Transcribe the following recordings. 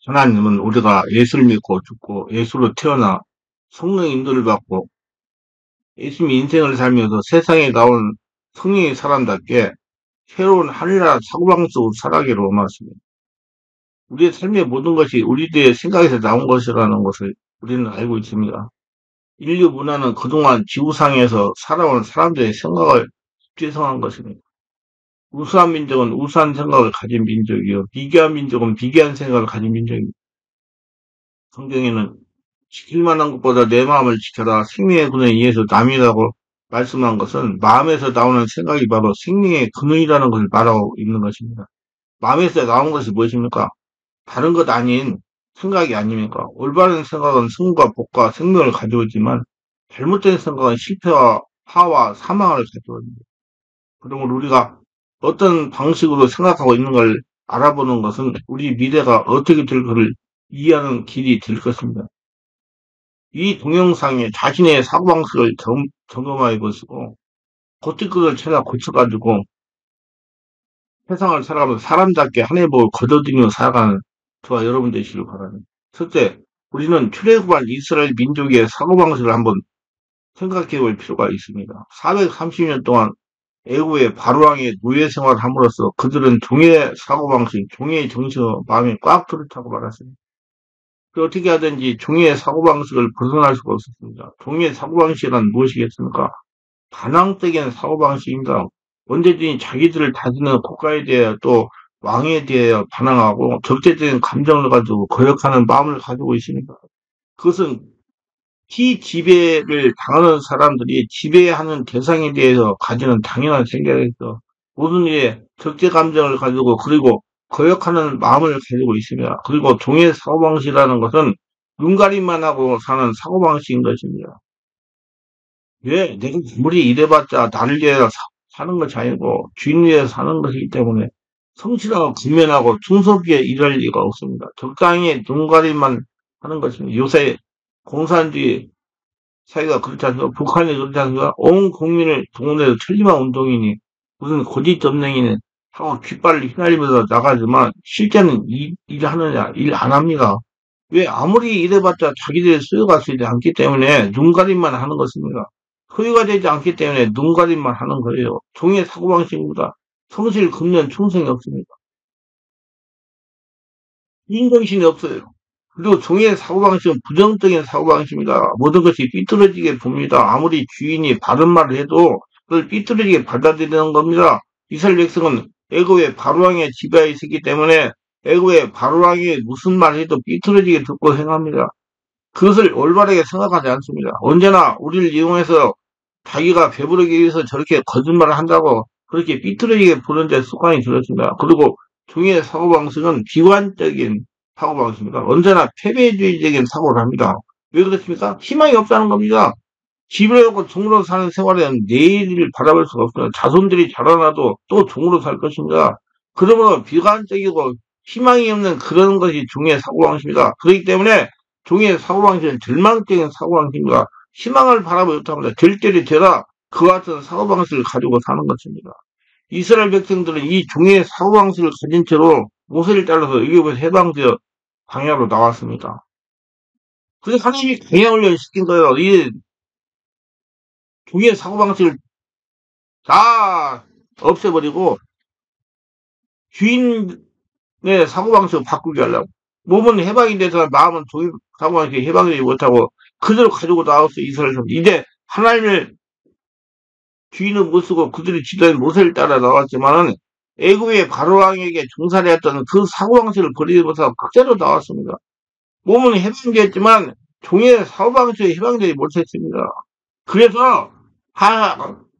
하나님은 우리가 예수를 믿고 죽고 예수로 태어나 성령의 인도를 받고 예수님의 인생을 살면서 세상에 나온 성령의 사람답게 새로운 하늘나라 사고방식으로 살아가기를 원하십니다. 우리의 삶의 모든 것이 우리들의 생각에서 나온 것이라는 것을 우리는 알고 있습니다. 인류 문화는 그동안 지구상에서 살아온 사람들의 생각을 집대성한 것입니다. 우수한 민족은 우수한 생각을 가진 민족이요. 비계한 민족은 비계한 생각을 가진 민족입니다. 성경에는 지킬 만한 것보다 내 마음을 지켜라. 생명의 근원에 의해서 남이라고 말씀한 것은 마음에서 나오는 생각이 바로 생명의 근원이라는 것을 말하고 있는 것입니다. 마음에서 나온 것이 무엇입니까? 다른 것 아닌 생각이 아닙니까? 올바른 생각은 승과 복과 생명을 가져오지만 잘못된 생각은 실패와 파와 사망을 가져옵니다. 그러므로 우리가 어떤 방식으로 생각하고 있는 걸 알아보는 것은 우리 미래가 어떻게 될 것을 이해하는 길이 될 것입니다. 이 동영상에 자신의 사고방식을 점검해 보시고 고칠 것을 찾아 고쳐가지고 세상을 살아가면서 사람답게 한 해 복을 거둬들이며 살아가는 저와 여러분 되시길 바랍니다. 첫째, 우리는 출애굽한 이스라엘 민족의 사고방식을 한번 생각해 볼 필요가 있습니다. 430년 동안 애국의 바로왕의 노예 생활을 함으로써 그들은 종의 사고방식, 종의 정신으로 마음이 꽉 들었다고 말했습니다. 어떻게 하든지 종의 사고방식을 벗어날 수가 없었습니다. 종의 사고방식이란 무엇이겠습니까? 반항적인 사고방식입니다. 언제든지 자기들을 다스리는 국가에 대해 또 왕에 대해 반항하고 적대적인 감정을 가지고 거역하는 마음을 가지고 있습니다. 그것은 피지배를 당하는 사람들이 지배하는 대상에 대해서 가지는 당연한 생각에서 모든 일에 적대 감정을 가지고 그리고 거역하는 마음을 가지고 있습니다. 그리고 종의 사고방식이라는 것은 눈가림만 하고 사는 사고방식인 것입니다. 왜? 내가 아무리 일해봤자 나를 위해서 사는 것이 아니고 주인 위해서 사는 것이기 때문에 성실하고勤勉하고 충성하게 일할 리가 없습니다. 적당히 눈가림만 하는 것입니다. 요새 공산주의 사회가 그렇지 않습니까? 북한이 그렇지 않습니까? 온 국민을 동원해서 천리만 운동이니 무슨 고집점령이니 하고 깃발을 휘날리면서 나가지만 실제는 일하느냐? 일 안 합니다. 왜? 아무리 일해봤자 자기들이 소유가 되지 않기 때문에 눈가림만 하는 것입니다. 소유가 되지 않기 때문에 눈가림만 하는 거예요. 종의 사고방식입니다. 성실, 금년, 충성이 없습니다. 인정심이 없어요. 그리고 종의 사고방식은 부정적인 사고방식입니다. 모든 것이 삐뚤어지게 봅니다. 아무리 주인이 바른 말을 해도 그걸 삐뚤어지게 받아들이는 겁니다. 이스라엘 백성은 애굽의 바로왕의 지배에 있었기 때문에 애굽의 바로왕이 무슨 말을 해도 삐뚤어지게 듣고 행합니다. 그것을 올바르게 생각하지 않습니다. 언제나 우리를 이용해서 자기가 배부르기 위해서 저렇게 거짓말을 한다고 그렇게 삐뚤어지게 보는 데 습관이 들었습니다. 그리고 종의 사고방식은 비관적인 사고방식입니다. 언제나 패배주의적인 사고를 합니다. 왜 그렇습니까? 희망이 없다는 겁니다. 집을 갖고 종으로 사는 생활에는 내일을 바라볼 수가 없어요. 자손들이 자라나도 또 종으로 살 것입니다. 그러므로 비관적이고 희망이 없는 그런 것이 종의 사고방식입니다. 그렇기 때문에 종의 사고방식은 절망적인 사고방식입니다. 희망을 바라보지 못합니다. 될 때리 되라 그와 같은 사고방식을 가지고 사는 것입니다. 이스라엘 백성들은 이 종의 사고방식을 가진 채로 모세를 따라서 애굽에서 해방되어 광야로 나왔습니다. 그래서 하나님이 광야훈련을 시킨 거예요. 이 종의 사고방식을 다 없애버리고 주인의 사고방식을 바꾸게 하려고. 몸은 해방이 돼서 마음은 종의 사고방식이 해방되지 못하고 그대로 가지고 나왔어요. 이스라엘 사람. 이제 하나님을 주인은 못 쓰고 그들이 지도한 모세를 따라 나왔지만은 애굽의 바로왕에게 종살이했던 그 사고방식을 버리지 못하고 그대로 나왔습니다. 몸은 해방되었지만 종의 사고방식이 해방되지 못했습니다. 그래서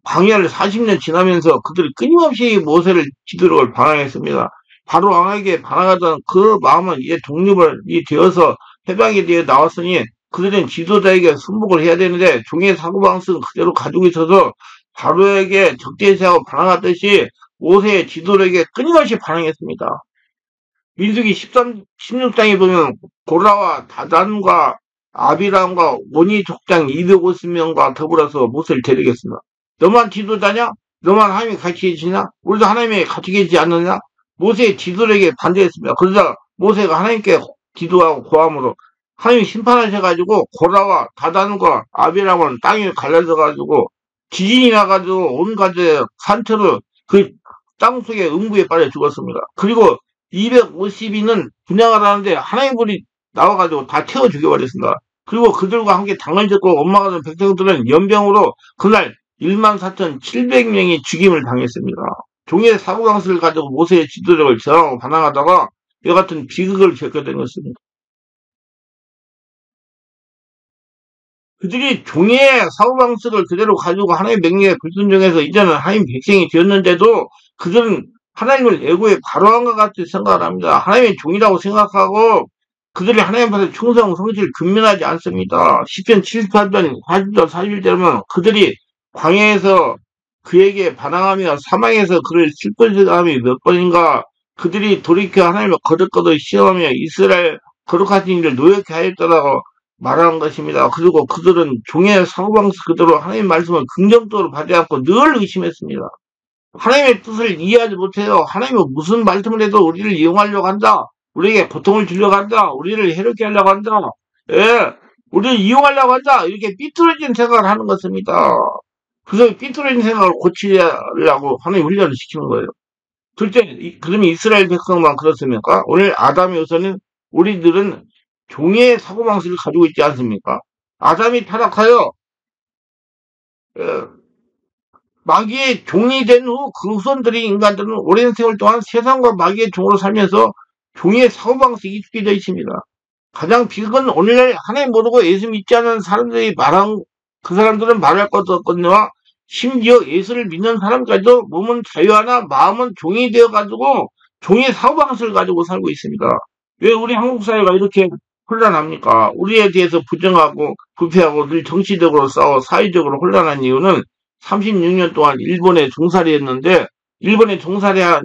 광야를 40년 지나면서 그들이 끊임없이 모세를 지도록을 반항했습니다. 바로왕에게 반항하던 그 마음은 이제 독립이 되어서 해방이 되어 나왔으니 그들은 지도자에게 순복을 해야 되는데 종의 사고방식은 그대로 가지고 있어서 바로에게 적대시하고 반항하듯이 모세의 지도력에 끊임없이 반항했습니다. 민수기 16장에 보면 고라와 다단과 아비람과 오니 족장 250명과 더불어서 모세를 데리겠습니다. 너만 지도자냐? 너만 하나님이 같이 계시냐? 우리도 하나님이 같이 계시지 않느냐? 모세의 지도력에 반대했습니다. 그러자 모세가 하나님께 기도하고 고함으로 하나님이 심판하셔가지고 고라와 다단과 아비람은 땅에 갈라져가지고 지진이 나가지고 온 가족의 산처를 그 땅속에 음부에 빠져 죽었습니다. 그리고 250인은 분양을 하는데 하나님 분이 나와가지고 다 태워 죽여버렸습니다. 그리고 그들과 함께 당을 졌고 엄마가 된 백성들은 연병으로 그날 14,700명이 죽임을 당했습니다. 종의 사고방식을 가지고 모세의 지도력을 저항하고 반항하다가 이와 같은 비극을 겪게 된 것입니다. 그들이 종의 사고방식을 그대로 가지고 하나님의 명령에 불순종해서 이제는 하나님 백성이 되었는데도 그들은 하나님을 애고에 바로한 것 같이 생각을 합니다. 하나님의 종이라고 생각하고 그들이 하나님 앞에서 충성 성실 근면하지 않습니다. 시편 78편 40절 41절은 그들이 광야에서 그에게 반항하며 사망에서 그를 슬퍼하며 몇 번인가 그들이 돌이켜 하나님을 거듭거듭 시험하며 이스라엘 거룩하신 이를 노역해 하였더라고 말하는 것입니다. 그리고 그들은 종의 사고방식 그대로 하나님의 말씀을 긍정적으로 받지 않고 늘 의심했습니다. 하나님의 뜻을 이해하지 못해요. 하나님은 무슨 말씀을 해도 우리를 이용하려고 한다. 우리에게 고통을 주려고 한다. 우리를 해롭게 하려고 한다. 예, 우리를 이용하려고 한다. 이렇게 삐뚤어진 생각을 하는 것입니다. 그래서 삐뚤어진 생각을 고치려고 하나님 훈련을 시키는 거예요. 둘째, 그러면 이스라엘 백성만 그렇습니까? 오늘 아담의 우선은 우리들은 종의 사고방식을 가지고 있지 않습니까? 아담이 타락하여 마귀의 종이 된 후 그 후손들이 인간들은 오랜 세월 동안 세상과 마귀의 종으로 살면서 종의 사고방식이 익숙해져 있습니다. 가장 비극은 오늘날 하나님 모르고 예수 믿지 않는 사람들이 그 사람들은 말할 것도 없거니와 심지어 예수를 믿는 사람까지도 몸은 자유하나 마음은 종이 되어가지고 종의 사고방식을 가지고 살고 있습니다. 왜 우리 한국 사회가 이렇게 혼란합니까? 우리에 대해서 부정하고 부패하고 늘 정치적으로 싸워 사회적으로 혼란한 이유는 36년 동안 일본에 종살이했는데 일본에 종살이할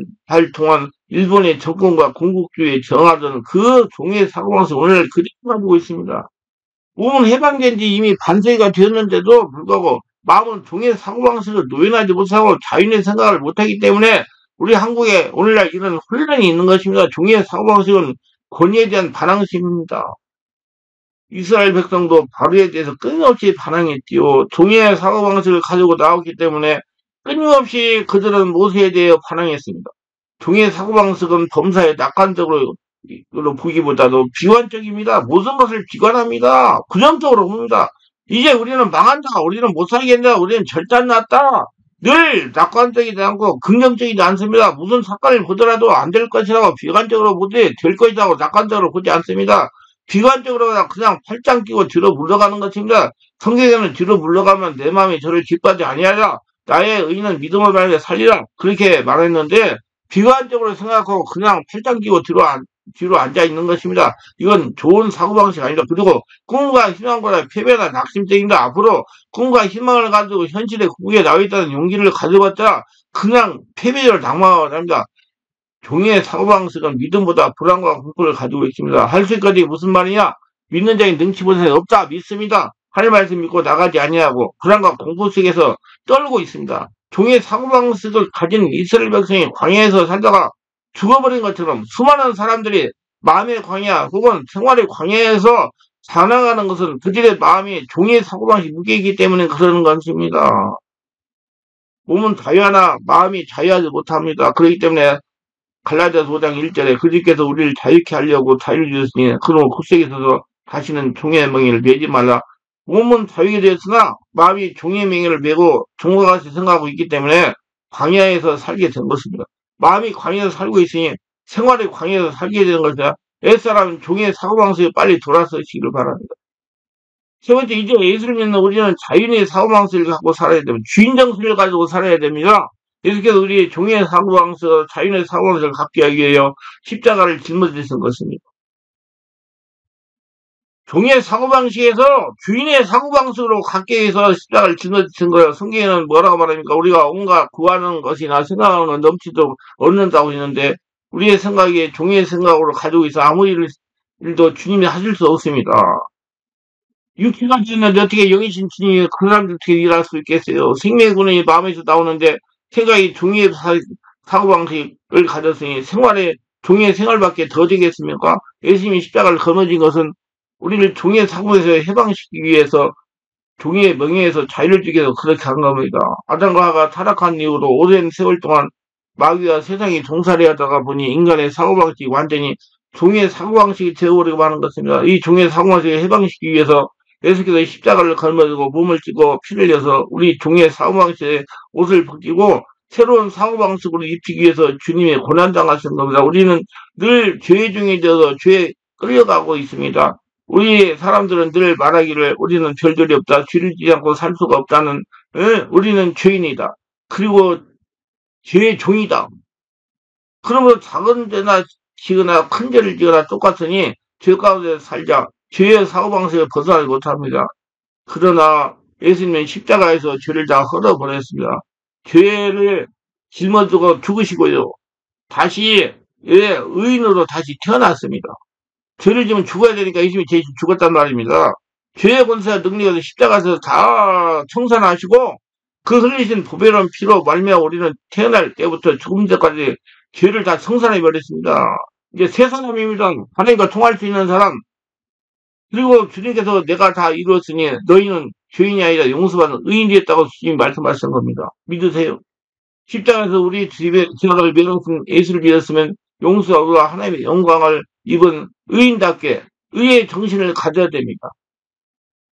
동안 일본의 정권과 공국주의에 저항하던 그 종의 사고방식 오늘 그대로 가지고 있습니다. 몸은 해방된 지 이미 반세기가 되었는데도 불구하고 마음은 종의 사고방식을 노연하지 못하고 자유의 생각을 못하기 때문에 우리 한국에 오늘날 이런 혼란이 있는 것입니다. 종의 사고방식은 권위에 대한 반항심입니다. 이스라엘 백성도 바로에 대해서 끊임없이 반항했지요. 종의 사고방식을 가지고 나왔기 때문에 끊임없이 그들은 모세에 대해 반항했습니다. 종의 사고방식은 범사에 낙관적으로 보기보다도 비관적입니다. 모든 것을 비관합니다. 부정적으로 봅니다. 이제 우리는 망한다. 우리는 못 살겠다. 우리는 절단 났다. 늘 낙관적이지 않고 긍정적이지 않습니다. 무슨 사건을 보더라도 안 될 것이라고 비관적으로 보되 될 것이라고 낙관적으로 보지 않습니다. 비관적으로 그냥 팔짱 끼고 뒤로 물러가는 것입니다. 성경에는 뒤로 물러가면 내 마음이 저를 기뻐하지 아니하라. 나의 의인은 믿음을 말해 살리라. 그렇게 말했는데 비관적으로 생각하고 그냥 팔짱 끼고 뒤로 앉아 있는 것입니다. 이건 좋은 사고방식 아니다. 그리고 꿈과 희망보다 패배나 낙심증입니다. 앞으로 꿈과 희망을 가지고 현실의 국에 나와 있다는 용기를 가져봤자 그냥 패배를 당하합니다. 종의 사고방식은 믿음보다 불안과 공포를 가지고 있습니다. 할 수 있거니 무슨 말이냐? 믿는 자의 능치보다 없다. 믿습니다. 하나님 말씀 믿고 나가지 아니하고 불안과 공포 속에서 떨고 있습니다. 종의 사고방식을 가진 이스라엘 백성이 광야에서 살다가 죽어버린 것처럼 수많은 사람들이 마음의 광야 혹은 생활의 광야에서 살아가는 것은 그들의 마음이 종의 사고방식 무게이기 때문에 그러는 것입니다. 몸은 자유하나 마음이 자유하지 못합니다. 그렇기 때문에 갈라디아서 5장 1절에 그들께서 우리를 자유케 하려고 자유를 주셨으니 그러므로 굳세게 서서 다시는 종의 멍에를 매지 말라. 몸은 자유게 되었으나 마음이 종의 멍에를 메고 종과 같이 생각하고 있기 때문에 광야에서 살게 된 것입니다. 마음이 광야에서 살고 있으니 생활의 광야에서 살게 되는 것이라 옛사람은 종의 사고방식에 빨리 돌아서시기를 바랍니다. 세 번째, 이제 예수를 믿는 우리는 자유의 사고방식을 갖고 살아야 됩니다. 주인정신을 가지고 살아야 됩니다. 예수께서 우리의 종의 사고방식, 자유의 사고방식을 갖게 하기 위하여 십자가를 짊어지신 것입니다. 종의 사고방식에서 주인의 사고방식으로 갖게 위해서 십자가를 짊어지신 거예요. 성경에는 뭐라고 말합니까? 우리가 온갖 구하는 것이나 생각하는 건 넘치도록 얻는다고 했는데 우리의 생각이 종의 생각으로 가지고 있어 아무 일도 주님이 하실 수 없습니다. 육체가 있는데 어떻게 영이신 주님이 그 사람들 어떻게 일할 수 있겠어요? 생명의 근원이 마음에서 나오는데 생각이 종의 사고방식을 가졌으니 생활의 종의 생활밖에 더 되겠습니까? 예수님이 십자가를 거머쥔 것은 우리를 종의 사고에서 해방시키기 위해서 종의 명예에서 자유를 주기 위해서 그렇게 한 겁니다. 아담과 하와가 타락한 이후로 오랜 세월 동안 마귀와 세상이 종살이 하다가 보니 인간의 사고방식이 완전히 종의 사고방식이 되어버리고 마는 것입니다. 이 종의 사고방식을 해방시키기 위해서 예수께서 십자가를 걸머지고 몸을 찌고 피를 흘려서 우리 종의 사고방식의 옷을 벗기고 새로운 사고방식으로 입히기 위해서 주님의 고난당하신 겁니다. 우리는 늘 죄의 종이 되어서 죄에 끌려가고 있습니다. 우리 사람들은 늘 말하기를 우리는 별들이 없다. 죄를 지지 않고 살 수가 없다는, 우리는 죄인이다. 그리고 죄의 종이다. 그러므로 작은 죄나 지거나 큰 죄를 지거나 똑같으니 죄 가운데 살자. 죄의 사고방식을 벗어나지 못합니다. 그러나 예수님은 십자가에서 죄를 다 헐어버렸습니다. 죄를 짊어지고 죽으시고요. 다시 의인으로 다시 태어났습니다. 죄를 지면 죽어야 되니까 예수님이 대신 죽었단 말입니다. 죄의 권세와 능력에서 십자가에서 다 청산하시고 그 흘리신 보배로운 피로 말미암아 우리는 태어날 때부터 죽음 전까지 죄를 다 청산해 버렸습니다. 이제 새 사람입니다. 하나님과 통할 수 있는 사람. 그리고 주님께서 내가 다 이루었으니 너희는 죄인이 아니라 용서받는 의인이 됐다고 주님이 말씀하신 겁니다. 믿으세요. 십자가에서 우리 집에 지나갈 예수를 믿었으면 용서하고 하나님의 영광을 입은 의인답게 의의 정신을 가져야 됩니다.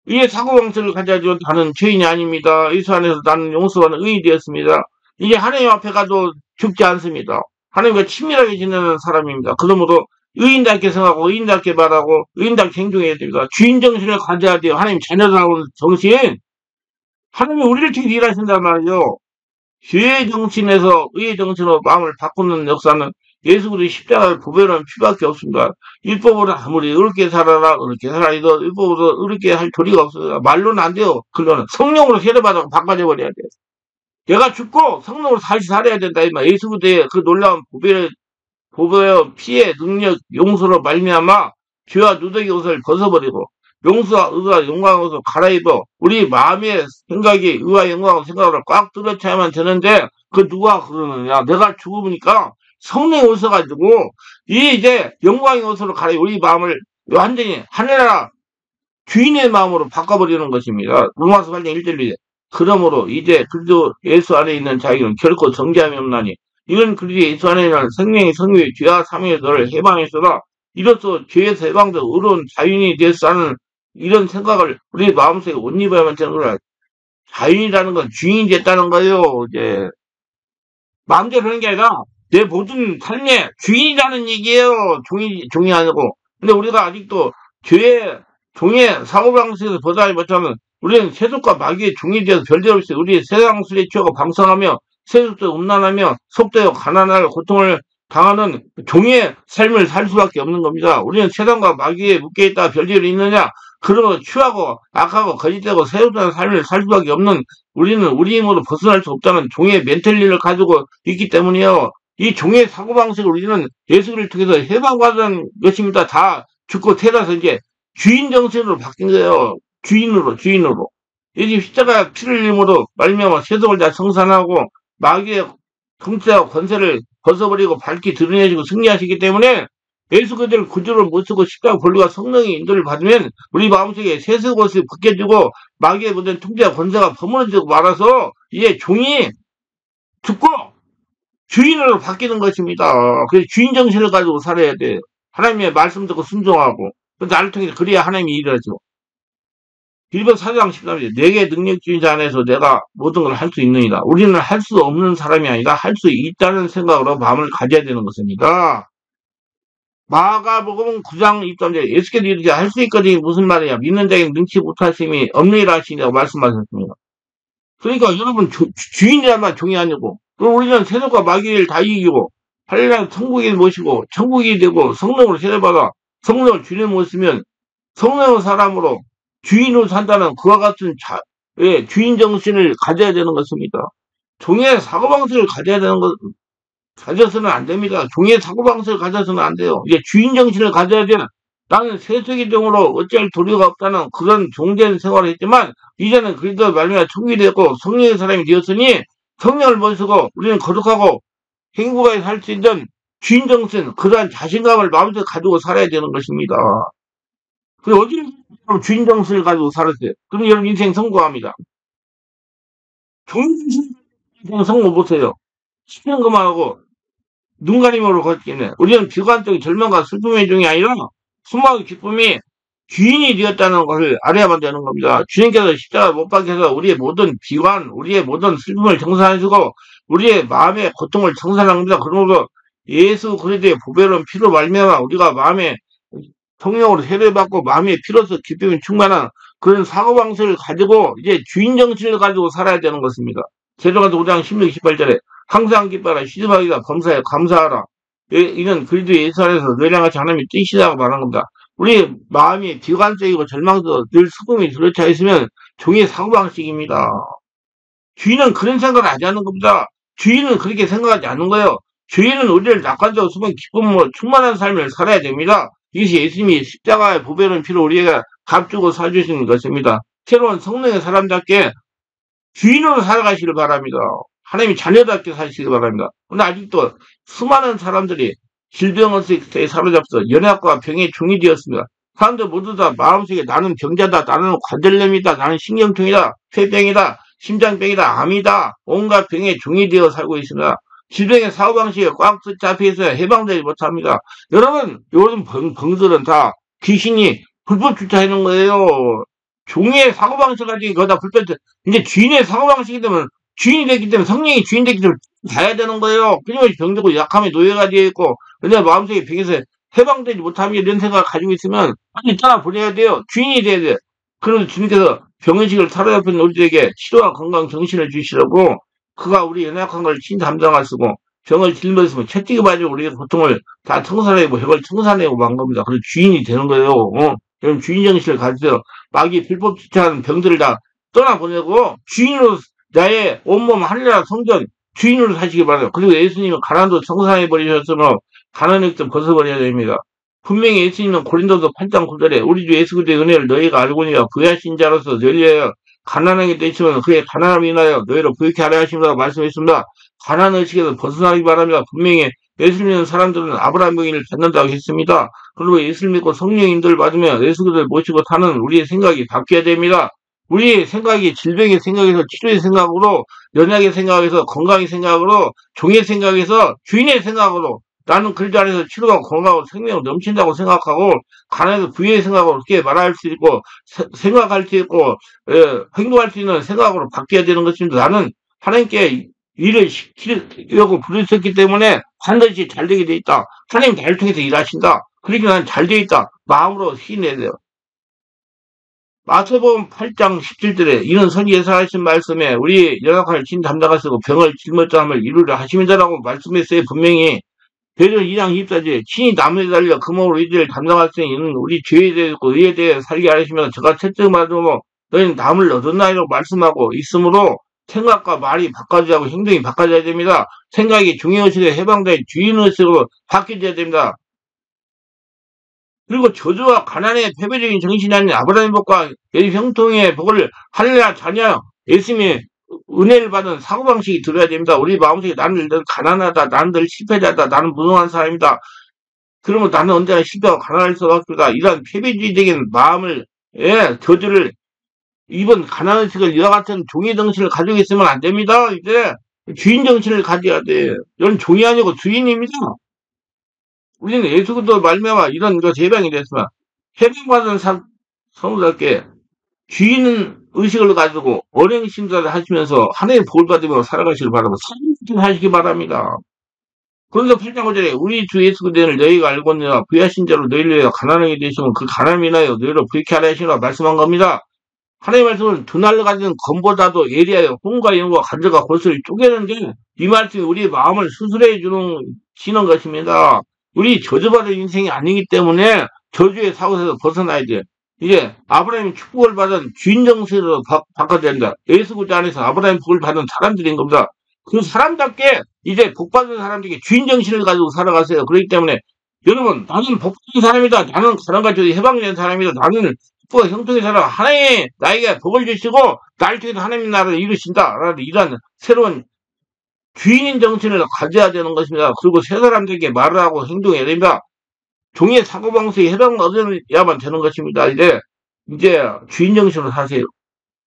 의의 사고방식을 가져야지 나는 죄인이 아닙니다. 예수 안에서 나는 용서받는 의인이 되었습니다. 이제 하나님 앞에 가도 죽지 않습니다. 하나님과 친밀하게 지내는 사람입니다. 그러므로 의인답게 생각하고 의인답게 말하고 의인답게 행동해야 됩니다. 주인 정신을 가져야 돼요. 하나님 자녀라고 정신. 하나님이 우리를 통해 일하신단 말이에요. 죄의 정신에서 의의 정신으로 마음을 바꾸는 역사는 예수 그리스도의 십자가의 보배로운 피밖에 없습니다. 율법으로 아무리 의롭게 살아라 해도 율법으로 의롭게 할 도리가 없어요. 말로는 안 돼요. 그거는 성령으로 세례받아 바꿔져 버려야 돼요. 내가 죽고 성령으로 다시 살아야 된다. 예수 그리스도의 그 놀라운 보배의 피의 능력 용서로 말미암아 죄와 누더기 옷을 벗어버리고 용서와 의와 영광의 옷을 갈아입어 우리 마음의 생각이 의와 영광의 생각으로 꽉 뚫어차야만 되는데 그 누가 그러느냐. 내가 죽으니까 성령이 오셔가지고 이제 영광의 옷으로 갈아입어 우리 마음을 완전히 하늘나라 주인의 마음으로 바꿔버리는 것입니다. 로마서 8장 1절에 그러므로 이제 그리스도 예수 안에 있는 자에게는 결코 정죄함이 없나니 이런 그리스도 예수 안에 있는 생명의 성령의 죄와 사명의 너를 해방했으나 이로써 죄에서 해방되어 의로운 자유인이 되었다는 이런 생각을 우리 마음속에 옷 입어야만 되는 거라. 자유인이라는 건 주인이 됐다는 거예요. 이제 마음대로 하는 게 아니라 내 모든 삶의 주인이라는 얘기예요. 종이 아니고. 근데 우리가 아직도 죄의 종의 사고방식에서 벗어나지 못하면 우리는 세속과 마귀의 종이 되어서 별들 없이 우리 세상 술에 취하고 방탕하며 세속도 음란하며 속되어 가난할 고통을 당하는 종의 삶을 살 수밖에 없는 겁니다. 우리는 세상과 마귀에 묶여있다가 별일이 있느냐? 그러면 취하고 악하고 거짓되고 세속된 삶을 살 수밖에 없는 우리는 우리 힘으로 벗어날 수 없다는 종의 멘탈리를 가지고 있기 때문이에요. 이 종의 사고방식을 우리는 예수를 통해서 해방받은 것입니다. 다 죽고 태어나서 이제 주인 정신으로 바뀐 거예요. 주인으로. 예수 십자가 피를 흘림으로 말미암아 세속을 다 청산하고 마귀의 통치와 권세를 벗어버리고 밝히 드러내시고 승리하시기 때문에 예수 그들을 구주로 모시고 십자가 권리와 성령의 인도를 받으면 우리 마음속에 세속 옷이 벗겨지고 마귀의 모든 통치와 권세가 버무려지고 말아서 이제 종이 죽고 주인으로 바뀌는 것입니다. 그래서 주인 정신을 가지고 살아야 돼. 하나님의 말씀 듣고 순종하고 나를 통해서 그래야 하나님이 일하죠. 빌립보 4장 13절 내게 능력주인 자 안에서 내가 모든 걸 할 수 있느니라. 우리는 할 수 없는 사람이 아니라 할 수 있다는 생각으로 마음을 가져야 되는 것입니다. 마가복음 9장 1절에 예수께서 이르시되 할 수 있거든요. 무슨 말이야. 믿는 자에게 능치 못하심이 없느니라 하시니라고 말씀하셨습니다. 그러니까 여러분 주인이란 말 종이 아니고 그럼 우리는 세속과 마귀를 다 이기고 할렐루야 천국에 모시고 천국이 되고 성령으로 세례받아 성령을 주님 모시면 성령의 사람으로 주인으로 산다는 그와 같은 주인 정신을 가져야 되는 것입니다. 종의 사고방식을 가져야 되는 것, 가져서는 안 됩니다. 종의 사고방식을 가져서는 안 돼요. 이제 주인 정신을 가져야 돼. 나는 세속의 종으로 어찌할 도리가 없다는 그런 종된 생활을 했지만, 이제는 그리스도 말미암아 천국이 되었고 성령의 사람이 되었으니, 성령을 모시고 우리는 거룩하고 행복하게 살 수 있는 주인 정신, 그러한 자신감을 마음속에 가지고 살아야 되는 것입니다. 그리고 어디 주인 정신을 가지고 살았어요. 그럼 여러분 인생 성공합니다. 종인 인생 성공 보세요. 10년 그만하고 눈 가림으로 걷기는 우리는 비관적인 절망과 슬픔의 중이 아니라 수많은 기쁨이 주인이 되었다는 것을 알아야만 되는 겁니다. 주님께서 십자가 못 박혀서 우리의 모든 비관, 우리의 모든 슬픔을 정산하시고 우리의 마음의 고통을 정산한 겁니다. 그러므로 예수 그리스도의 보배로운 피로 말미암아 우리가 마음의 성령으로 세례를 받고 마음의 피로서 기쁨이 충만한 그런 사고방식을 가지고 이제 주인 정신을 가지고 살아야 되는 것입니다. 제도가서 5장 16, 18절에 항상 기뻐하라 시름하기가 범사에 감사하라. 이는 그리스도 예수 안에서 너희랑 같이 하나님의 뜻이라고 말한 겁니다. 우리 마음이 비관적이고 절망도 늘 수금이 들어차 있으면 종의 사고방식입니다. 주인은 그런 생각을 하지 않는 겁니다. 주인은 그렇게 생각하지 않는 거예요. 주인은 우리를 낙관적으로 수분 기쁨으로 충만한 삶을 살아야 됩니다. 이것이 예수님이 십자가의 보배로운 피로 우리에게 값주고 사주시는 것입니다. 새로운 성령의 사람답게 주인으로 살아가시길 바랍니다. 하나님이 자녀답게 사시길 바랍니다. 그런데 아직도 수많은 사람들이 질병에 사로잡혀 연약과 병의 종이 되었습니다. 사람들 모두 다 마음속에 나는 병자다, 나는 관절염이다, 나는 신경통이다, 폐병이다, 심장병이다, 암이다, 온갖 병의 종이 되어 살고 있습니다. 질병의 사고방식에 꽉 잡혀 있어야 해방되지 못합니다. 여러분, 요즘 병들은 다 귀신이 불법 주차하는 거예요. 종의 사고방식 가지고 거기다 불법, 이제 주인의 사고방식이 되면 주인이 됐기 때문에 성령이 주인 됐기 때문에 가야 되는 거예요. 끊임없이 병들고 약함에 노예가 되어 있고, 근데 마음속에 병에서 해방되지 못하면 이런 생각을 가지고 있으면 빨리 떠나버려야 돼요. 주인이 돼야 돼요. 그래서 주님께서 병의식을 사로잡힌 우리들에게 치료와 건강 정신을 주시라고 그가 우리 연약한 걸 친 담당하시고 병을 짊어지면 채찍이 맞고 우리의 고통을 다 청산해내고 벽을 청산해내고 만 겁니다. 그래서 주인이 되는 거예요. 여러분 주인 정신을 가지세요. 마귀 불법 주차하는 병들을 다 떠나보내고 주인으로 나의 온몸 하늘나라 성전 주인으로 사시기 바랍니다. 그리고 예수님은 가난도 청산해버리셨으므로 가난을 좀 벗어버려야 됩니다. 분명히 예수님은 고린도서 8장 9절에 우리 주 예수 그리스도의 은혜를 너희가 알고니와 부여하신 자로서 너희에 가난하게 되시면 그의 가난함을 인하여 너희를 부유케 하려 하심이라고 말씀했습니다. 가난의식에서 벗어나기 바랍니다. 분명히 예수를 믿는 사람들은 아브라함 병인을 받는다고 했습니다. 그리고 예수를 믿고 성령 인도를 받으며 예수 그리스도를 모시고 사는 우리의 생각이 바뀌어야 됩니다. 우리의 생각이 질병의 생각에서 치료의 생각으로, 연약의 생각에서 건강의 생각으로, 종의 생각에서 주인의 생각으로, 나는 그리스도 안에서 치료가 건강하고 생명을 넘친다고 생각하고 가난해서 부유의 생각으로 그렇게 말할 수 있고 생각할 수 있고 행동할 수 있는 생각으로 바뀌어야 되는 것입니다. 나는 하나님께 일을 시키려고 부르셨기 때문에 반드시 잘 되게 돼 있다. 하나님 나를 통해서 일하신다. 그러니까 나는 잘 되어 있다. 마음으로 시인해야 돼요. 마태복음 8장 17절에 이는 선지 예사하신 말씀에 우리 연약한 진 담당하시고 병을 짊어져 함을 이루려 하심이다라고 말씀했어요. 분명히 베드로 2장 24절에 친히 나무에 달려 금으로 이들을 담당하시니 이는 우리 죄에 대해 의에 대해 살게 하시면서 저가 채찍 맞으므로 너희는 남을 얻었나이라고 말씀하고 있으므로 생각과 말이 바꿔져야 하고 행동이 바꿔져야 됩니다. 생각이 종의의식에 해방된 주인의식으로 바뀌어야 됩니다. 그리고 저주와 가난의 패배적인 정신이 아닌 아브라함의 복과 형통의 복을 할렐루야 자녀 예수님의 은혜를 받은 사고방식이 들어야 됩니다. 우리 마음속에 나는 늘 가난하다, 나는 늘 실패자다, 나는 무능한 사람이다. 그러면 나는 언제나 실패하고 가난할 수가 없다. 이런 패배주의적인 마음을, 저주를, 이번 가난의식을 이와 같은 종의 정신을 가지고 있으면 안 됩니다. 이제 주인 정신을 가져야 돼. 이건 종이 아니고 주인입니다. 우리는 예수 그리스도 말미암아 이런 거 재방이 됐으면 해방받은 성도답게 주인 의식을 가지고 언행 심사를 하시면서 하나님의 복을 받으며 살아가시길 바라고 사랑을 하시기 바랍니다. 그런데 8장 5절에 우리 주 예수 그리스도를 너희가 알고니와 부여하신 자로 너희를 위하여 가난하게 되시면 그 가난을 인하여 너희를 부유케 하려 하시라 말씀한 겁니다. 하나님의 말씀은 두 날로 가진 검보다도 예리하여 홍과 영과 간절과 골수를 쪼개는 게 이 말씀이 우리의 마음을 수술해 주는 것입니다. 우리 저주받은 인생이 아니기 때문에 저주의 사고에서 벗어나야 돼. 이제 아브라함이 축복을 받은 주인 정신으로 바꿔야 된다. 예수 그리스도 안에서 아브라함 복을 받은 사람들인 겁니다. 그 사람답게 이제 복 받은 사람들에게 주인 정신을 가지고 살아가세요. 그렇기 때문에 여러분 나는 복 받은 사람이다. 나는 가난과 저주 해방된 사람이다. 나는 축복과 형통의 사람 하나님이 나에게 복을 주시고 나를 통해서 하나님 나라를 이루신다. 라는 이런 새로운 주인인 정신을 가져야 되는 것입니다. 그리고 세 사람들에게 말을 하고 행동해야 됩니다. 종의 사고방식에 해당받아야만 되는 것입니다. 이제 주인 정신으로 사세요.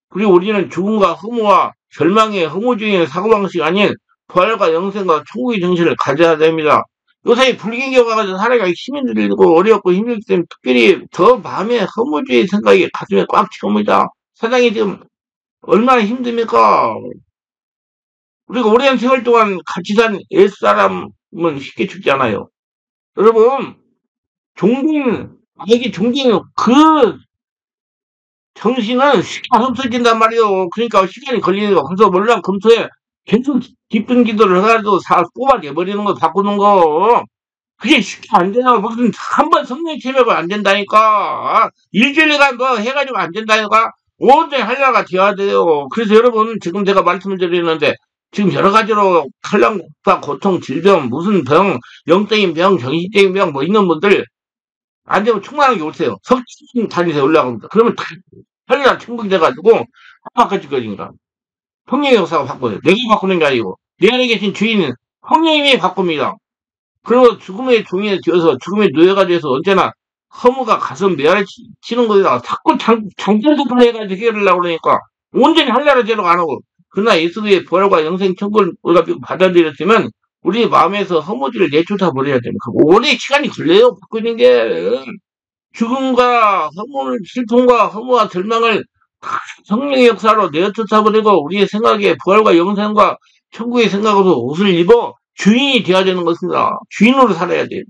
그리고 우리는 죽음과 허무와 절망의 허무주의의 사고방식 아닌 부활과 영생과 천국의 정신을 가져야 됩니다. 요새 불경기가 가지고 살아가기 힘이 들고 어렵고 힘들기 때문에 특별히 더 마음에 허무주의 생각이 가슴에 꽉 채웁니다. 세상이 지금 얼마나 힘듭니까? 우리가 오랜 세월 동안 같이 산 옛사람은 쉽게 죽지 않아요. 여러분, 존경, 그 정신은 쉽게 안 없어진단 말이에요. 그러니까 시간이 걸리는 거. 그래서 몰라 금토에 계속 깊은 기도를 해가지고 뽑아내버리는 거, 바꾸는 거. 그게 쉽게 안 되나? 무슨 한 번 성령 체험해가 안 된다니까. 일주일간 뭐 해가지고 안 된다니까. 온전히 한ля가 되어야 돼요. 그래서 여러분, 지금 제가 말씀을 드리는데, 지금 여러 가지로 탈락과 고통, 질병, 무슨 병, 영적인 병, 정신적인 병, 뭐 있는 분들, 안 되면 충만하게 오세요. 석진 다니세요, 올라갑니다. 그러면 다 혈이랑 충분히 돼가지고, 바꿔줄 거니까. 성령의 역사가 바꿔요. 내가 바꾸는 게 아니고, 내 안에 계신 주인은 성령님이 바꿉니다. 그리고 죽음의 종이 되어서, 죽음의 노예가 돼서 언제나 허무가 가슴 메아리 치는 거에다가 자꾸 장전도 해가지고 해결하려고 그러니까, 온전히 할례를 제대로 안 하고, 그러나 예수의 부활과 영생 천국을 우리가 받아들였으면, 우리 마음에서 허무지를 내쫓아 버려야 됩니다. 오래 시간이 걸려요, 바꾸는 게. 죽음과 허무, 슬픔과 허무와 절망을 성령의 역사로 내쫓아버리고 우리의 생각에 부활과 영생과 천국의 생각으로 옷을 입어 주인이 되어야 되는 것입니다. 주인으로 살아야 돼요.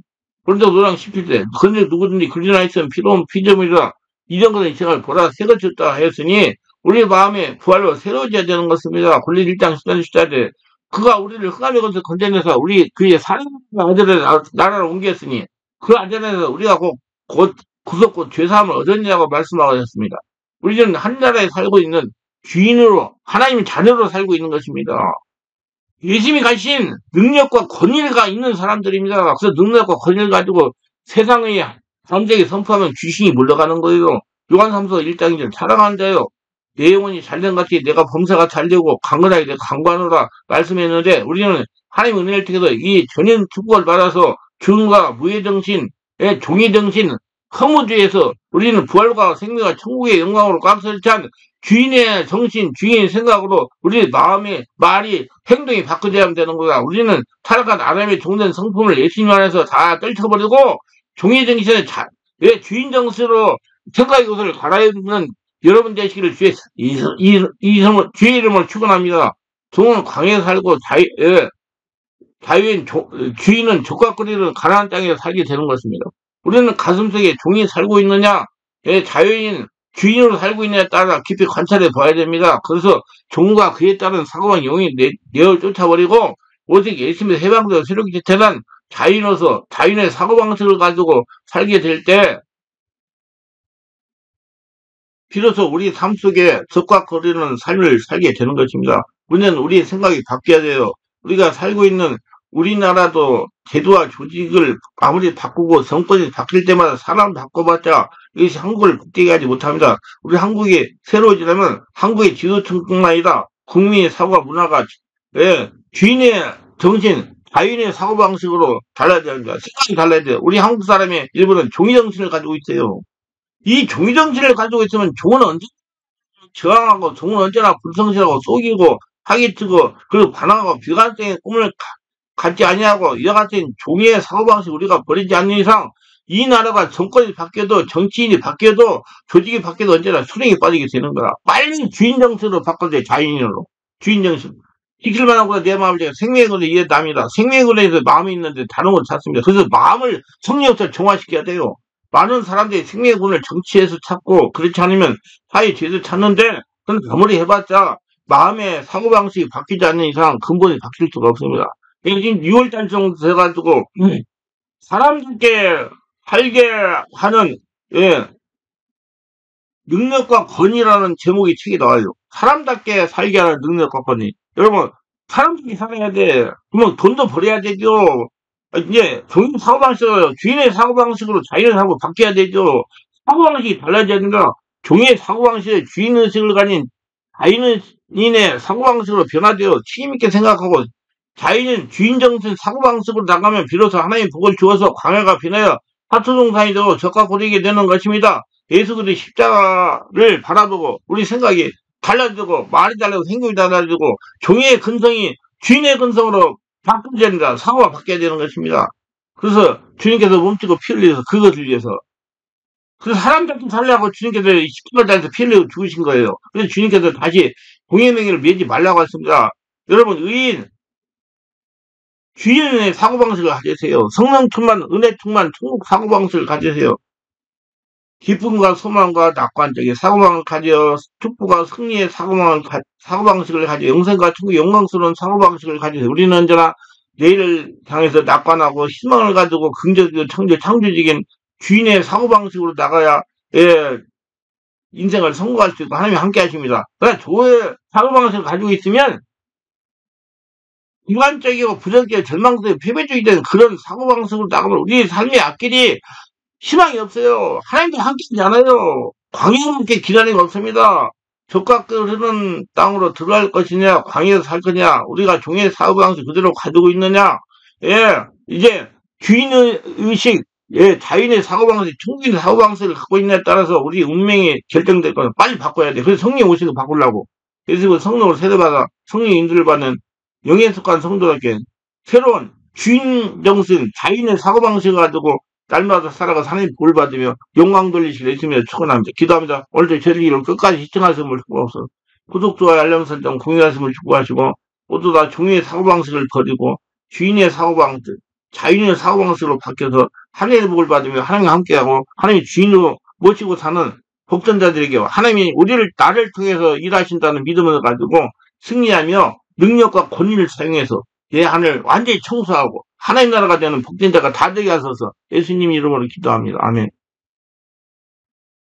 그런데 노랑 17대 근데 누구든지 그리나 있으면 피로운 피조물이라 이전 것은 이 생을 보라 새거 쳤다 하였으니 우리 마음에 부활로 새로워져야 되는 것입니다. 권리 1장 14절 그가 우리를 흑암의 것을 건져내서 우리 그의 사랑하는 아들을 나라로 옮겼으니 그 아들에서 우리가 곧 구속고 죄사함을 얻었냐고 말씀하셨습니다. 우리는 한 나라에 살고 있는 주인으로 하나님의 자녀로 살고 있는 것입니다. 예수님이 가신 능력과 권위가 있는 사람들입니다. 그래서 능력과 권위를 가지고 세상의 사람들에게 선포하면 귀신이 물러가는 거예요. 요한삼서 1장 1절 사랑하는 자요. 내 영혼이 잘된 같이 내가 범사가 잘되고 강건하게 내가 강구하노라 말씀했는데 우리는 하나님의 은혜를 통해서 이 전인 축복을 받아서 주인과 무의 정신의 종의 정신 허무주의에서 우리는 부활과 생명과 천국의 영광으로 꽉 설찬 주인의 정신, 주인의 생각으로 우리 마음의 말이 행동이 바꿔져야 되는 거야. 우리는 타락한 아담의 종된 성품을 예수님 안에서 다 떨쳐버리고 종의 정신에 주인 정신으로 생각의 것을 갈아입는 여러분 되시기를 주의 이름을 축원합니다. 종은 광야에 살고 주인은 족각거리는 가나안 땅에 살게 되는 것입니다. 우리는 가슴속에 종이 살고 있느냐, 자유인 주인으로 살고 있느냐에 따라 깊이 관찰해 봐야 됩니다. 그래서 종과 그에 따른 사고와 영이 내어 쫓아버리고 오직 예수님의 해방되어 새롭게 태어난 자유인으로서 자유인의 사고방식을 가지고 살게 될 때 비로소 우리 삶 속에 적각거리는 삶을 살게 되는 것입니다. 문제는 우리의 생각이 바뀌어야 돼요. 우리가 살고 있는 우리나라도 제도와 조직을 아무리 바꾸고 정권이 바뀔 때마다 사람 바꿔봤자 이것이 한국을 복되게 하지 못합니다. 우리 한국이 새로워지려면 한국의 지도층뿐만 아니라 국민의 사고와 문화가 주인의 정신, 자유인의 사고방식으로 달라야 됩니다. 생각이 달라야 돼요. 우리 한국 사람의 일부는 종이정신을 가지고 있어요. 이 종이정신을 가지고 있으면 종은 언제 저항하고 종은 언제나 불성실하고 속이고 사기치고 그리고 반항하고 비관적인 꿈을 갖지 아니하고 이와 같은 종의 사고방식 우리가 버리지 않는 이상 이 나라가 정권이 바뀌어도 정치인이 바뀌어도 조직이 바뀌어도 언제나 수렁에 빠지게 되는 거라. 빨리 주인정신으로 바꿔줘야 자유인으로. 주인정신. 지킬만 하고 내 마음을 제가 생명의 근에 이해 남이다. 생명의 근에서 마음이 있는데 다른 건 찾습니다. 그래서 마음을 성령으로 정화시켜야 돼요. 많은 사람들이 생명의 근을 정치에서 찾고 그렇지 않으면 사회 뒤에서 찾는데 그건 아무리 해봤자 마음의 사고방식이 바뀌지 않는 이상 근본이 바뀔 수가 없습니다. 지금 6월달 정도 돼가지고 사람들께 살게 하는 능력과 권위라는 제목의 책이 나와요. 사람답게 살게 하는 능력과 권위. 여러분 사람들이 살아야 돼. 그러면 돈도 벌어야 되죠. 이제 종인 사고방식으로 주인의 사고방식으로 자유를 하고 바뀌어야 되죠. 사고방식이 달라져야 되니까 종의 사고방식에 주인의식을 가진 자유인의 사고방식으로 변화되어 책임있게 생각하고 자유는 주인정신 사고방식으로 나가면 비로소 하나님의 복을 주어서 광야가 변하여 사토동산이 되고 적과 고되게 되는 것입니다. 예수 그리스도의 십자가를 바라보고 우리 생각이 달라지고 말이 달라지고 생각이 달라지고 종의 근성이 주인의 근성으로 바뀌어야 된다. 사고가 바뀌어야 되는 것입니다. 그래서 주님께서 몸치고 피 흘려서 그것을 위해서 그래서 사람답게 살려고 주님께서 십자가를 달아서 피 흘려 죽으신 거예요. 그래서 주님께서 다시 공예명예를 매지 말라고 했습니다. 여러분 의인 주인의 사고방식을 가지세요. 성령 충만, 은혜 충만, 천국 사고방식을 가지세요. 기쁨과 소망과 낙관적인 사고방을 가져 축복과 승리의 사고방식을 가져 영생과 천국 영광스러운 사고방식을 가지세요. 우리는 언제나 내일을 향해서 낙관하고 희망을 가지고 긍정적이고 창조적인 주인의 사고방식으로 나가야 인생을 성공할 수 있고 하나님이 함께 하십니다. 그러나 조의 사고방식을 가지고 있으면 일관적이고 부정적이고 절망적이고 패배적이 되는 그런 사고방식으로 나가면 우리 삶의 앞길이 희망이 없어요. 하나님도 함께하지 않아요. 광야와 함께 기다림이 없습니다. 적과 흐르는 땅으로 들어갈 것이냐 광야에서 살 거냐 우리가 종의 사고방식 그대로 가지고 있느냐 이제 주인의식 자연의 사고방식 천국의 사고방식을 갖고 있느냐에 따라서 우리 운명이 결정될 거는 빨리 바꿔야 돼. 그래서 성령 오시고 바꾸려고 그래서 성령을 세례받아 성령 인도를 받는 영에 속한 성도답게 새로운 주인 정신, 자인의 사고방식을 가지고 날마다 살아가 하나님 복을 받으며 영광 돌리시길 예수님의 축원합니다. 기도합니다. 오늘도 저희 길을 끝까지 시청하심을 축복하옵소서. 구독, 좋아요, 알람 설정, 공유하심을 축복하시고 모두 다 종의 사고방식을 버리고 주인의 사고방식, 자인의 사고방식으로 바뀌어서 하나님의 복을 받으며 하나님과 함께하고 하나님의 주인으로 모시고 사는 복전자들에게 하나님이 나를 통해서 일하신다는 믿음을 가지고 승리하며 능력과 권위를 사용해서 내 하늘 완전히 청소하고 하나님 나라가 되는 복된 자가 다 되게 하소서. 예수님 이름으로 기도합니다. 아멘.